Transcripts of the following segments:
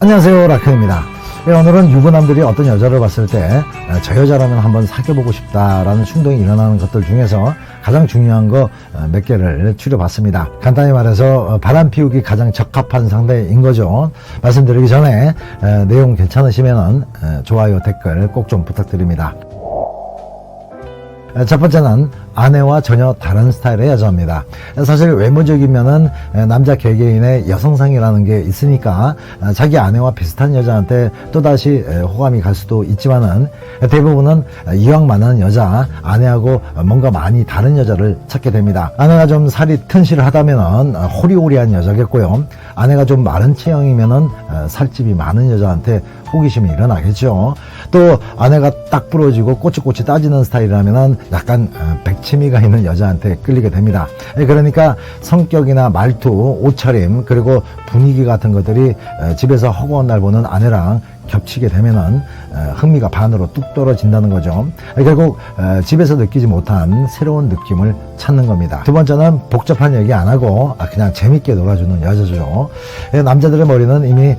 안녕하세요, 라크입니다. 오늘은 유부남들이 어떤 여자를 봤을 때 저 여자라면 한번 사귀어보고 싶다라는 충동이 일어나는 것들 중에서 가장 중요한 거 몇 개를 추려봤습니다. 간단히 말해서 바람 피우기 가장 적합한 상대인 거죠. 말씀드리기 전에 내용 괜찮으시면 좋아요, 댓글 꼭 좀 부탁드립니다. 첫 번째는 아내와 전혀 다른 스타일의 여자입니다. 사실 외모적이면은 남자 개개인의 여성상이라는 게 있으니까 자기 아내와 비슷한 여자한테 또다시 호감이 갈 수도 있지만은 대부분은 이왕 만나는 여자, 아내하고 뭔가 많이 다른 여자를 찾게 됩니다. 아내가 좀 살이 튼실하다면은 호리호리한 여자겠고요. 아내가 좀 마른 체형이면은 살집이 많은 여자한테 호기심이 일어나겠죠. 또 아내가 딱 부러지고 꼬치꼬치 따지는 스타일이라면은 약간 백치미가 있는 여자한테 끌리게 됩니다. 그러니까 성격이나 말투, 옷차림, 그리고 분위기 같은 것들이 집에서 허구한 날 보는 아내랑 겹치게 되면은 흥미가 반으로 뚝 떨어진다는 거죠. 결국 집에서 느끼지 못한 새로운 느낌을 찾는 겁니다. 두 번째는 복잡한 얘기 안 하고 그냥 재밌게 놀아주는 여자죠. 남자들의 머리는 이미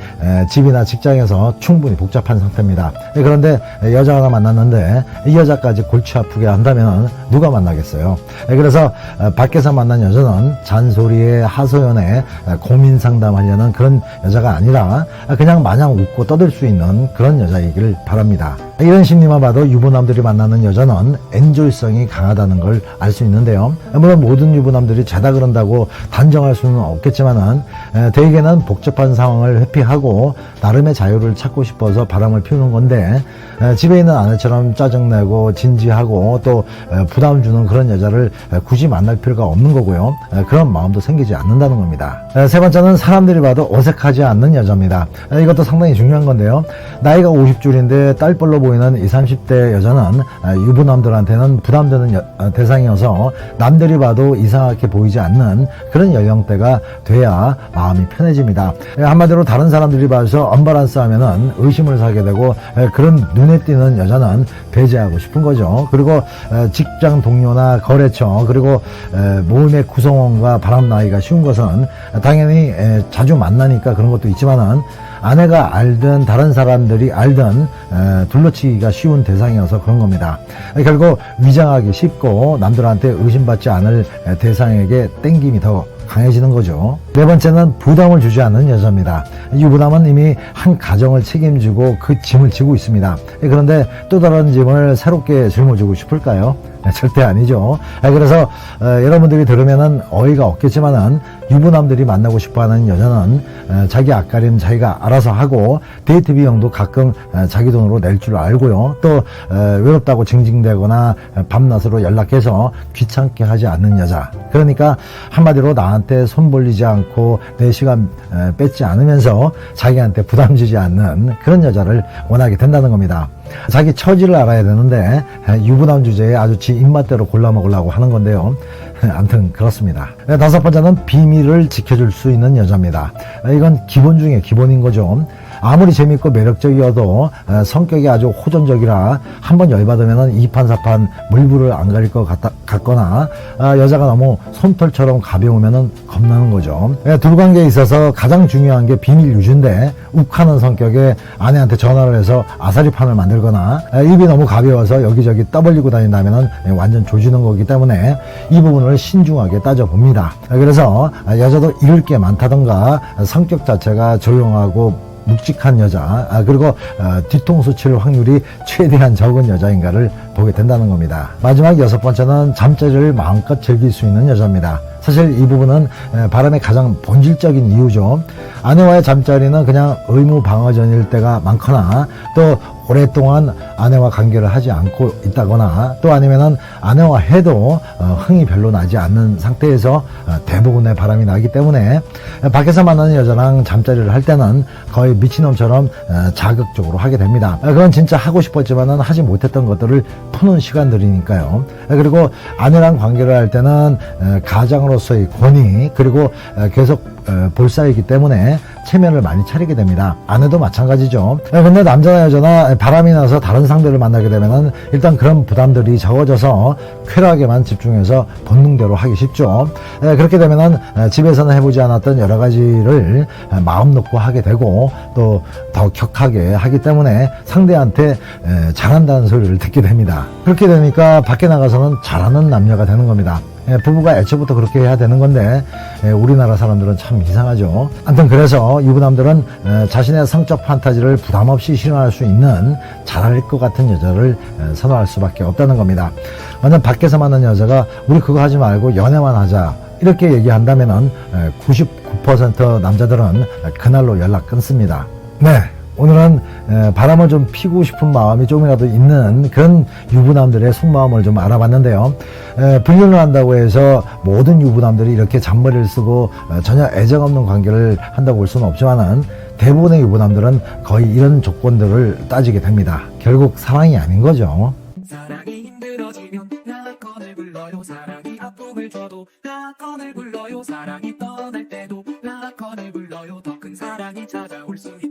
집이나 직장에서 충분히 복잡한 상태입니다. 그런데 여자 하나 만났는데 이 여자까지 골치 아프게 한다면 누가 만나겠어요. 그래서 밖에서 만난 여자는 잔소리에 하소연에 고민 상담하려는 그런 여자가 아니라 그냥 마냥 웃고 떠들 수 있는 그런 여자이기를 바랍니다. 이런 심리만 봐도 유부남들이 만나는 여자는 엔조이성이 강하다는 걸 알 수 있는데요. 물론 모든 유부남들이 죄다 그런다고 단정할 수는 없겠지만은 대개는 복잡한 상황을 회피하고 나름의 자유를 찾고 싶어서 바람을 피우는 건데 집에 있는 아내처럼 짜증내고 진지하고 또 부담 주는 그런 여자를 굳이 만날 필요가 없는 거고요. 그런 마음도 생기지 않는다는 겁니다. 세 번째는 사람들이 봐도 어색하지 않는 여자입니다. 이것도 상당히 중요한 건데요. 나이가 50줄인데 딸뻘로 보이는 20, 30대 여자는 유부남들한테는 부담되는 대상이어서 남들이 봐도 이상하게 보이지 않는 그런 연령대가 돼야 마음이 편해집니다. 한마디로 다른 사람들이 봐서 언밸런스 하면은 의심을 사게 되고 그런 눈에 띄는 여자는 배제하고 싶은 거죠. 그리고 직장 동료나 거래처 그리고 모임의 구성원과 바람 나기가 쉬운 것은 당연히 자주 만나니까 그런 것도 있지만은 아내가 알든 다른 사람들이 알든 둘러치기가 쉬운 대상이어서 그런 겁니다. 결국 위장하기 쉽고 남들한테 의심받지 않을 대상에게 땡김이 더 강해지는 거죠. 네 번째는 부담을 주지 않는 여자입니다. 유부남은 이미 한 가정을 책임지고 그 짐을 지고 있습니다. 그런데 또 다른 짐을 새롭게 짊어지고 싶을까요? 절대 아니죠. 그래서 여러분들이 들으면은 어이가 없겠지만은 유부남들이 만나고 싶어하는 여자는 자기 앞가림 자기가 알아서 하고 데이트 비용도 가끔 자기 돈으로 낼 줄 알고요. 또 외롭다고 징징대거나 밤낮으로 연락해서 귀찮게 하지 않는 여자. 그러니까 한마디로 나한테 손 벌리지 않고 내 시간 뺏지 않으면서 자기한테 부담 주지 않는 그런 여자를 원하게 된다는 겁니다. 자기 처지를 알아야 되는데 유부남 주제에 아주 지 입맛대로 골라 먹으려고 하는 건데요. 아무튼 그렇습니다. 다섯 번째는 비밀을 지켜줄 수 있는 여자입니다. 이건 기본 중에 기본인 거죠. 아무리 재밌고 매력적이어도 성격이 아주 호전적이라 한번 열받으면 이판사판 물불을 안 가릴 것 같거나 여자가 너무 솜털처럼 가벼우면 겁나는 거죠. 둘 관계에 있어서 가장 중요한 게 비밀 유지인데 욱하는 성격에 아내한테 전화를 해서 아사리판을 만들거나 입이 너무 가벼워서 여기저기 떠벌리고 다닌다면 완전 조지는 거기 때문에 이 부분을 신중하게 따져봅니다. 그래서 여자도 잃을 게 많다던가 성격 자체가 조용하고 묵직한 여자 그리고 뒤통수 칠 확률이 최대한 적은 여자인가를 보게 된다는 겁니다. 마지막 여섯 번째는 잠자리를 마음껏 즐길 수 있는 여자입니다. 사실 이 부분은 바람의 가장 본질적인 이유죠. 아내와의 잠자리는 그냥 의무 방어전일 때가 많거나 또 오랫동안 아내와 관계를 하지 않고 있다거나 또 아니면은 아내와 해도 흥이 별로 나지 않는 상태에서 대부분의 바람이 나기 때문에 밖에서 만나는 여자랑 잠자리를 할 때는 거의 미친놈처럼 자극적으로 하게 됩니다. 그건 진짜 하고 싶었지만은 하지 못했던 것들을 푸는 시간들이니까요. 그리고 아내랑 관계를 할 때는 가장으로 여성으로서의 권위 그리고 계속 볼살이기 때문에 체면을 많이 차리게 됩니다. 아내도 마찬가지죠. 근데 남자나 여자나 바람이 나서 다른 상대를 만나게 되면은 일단 그런 부담들이 적어져서 쾌락에만 집중해서 본능대로 하기 쉽죠. 그렇게 되면은 집에서는 해보지 않았던 여러 가지를 마음 놓고 하게 되고 또 더 격하게 하기 때문에 상대한테 잘한다는 소리를 듣게 됩니다. 그렇게 되니까 밖에 나가서는 잘하는 남녀가 되는 겁니다. 부부가 애초부터 그렇게 해야 되는 건데 우리나라 사람들은 참 이상하죠. 아무튼 그래서 유부남들은 자신의 성적 판타지를 부담 없이 실현할 수 있는 잘할 것 같은 여자를 선호할 수밖에 없다는 겁니다. 완전 밖에서 만난 여자가 우리 그거 하지 말고 연애만 하자 이렇게 얘기한다면은 99% 남자들은 그날로 연락 끊습니다. 네. 오늘은 바람을 좀 피고 싶은 마음이 조금이라도 있는 그런 유부남들의 속마음을 좀 알아봤는데요. 불륜을 한다고 해서 모든 유부남들이 이렇게 잔머리를 쓰고 전혀 애정 없는 관계를 한다고 볼 수는 없지만은 대부분의 유부남들은 거의 이런 조건들을 따지게 됩니다. 결국 사랑이 아닌 거죠. 사랑이 힘들어지면 라건을 불러요. 사랑이 아픔을 줘도 라건을 불러요. 사랑이 떠날 때도 라건을 불러요. 더 큰 사랑이 찾아올 수 있다.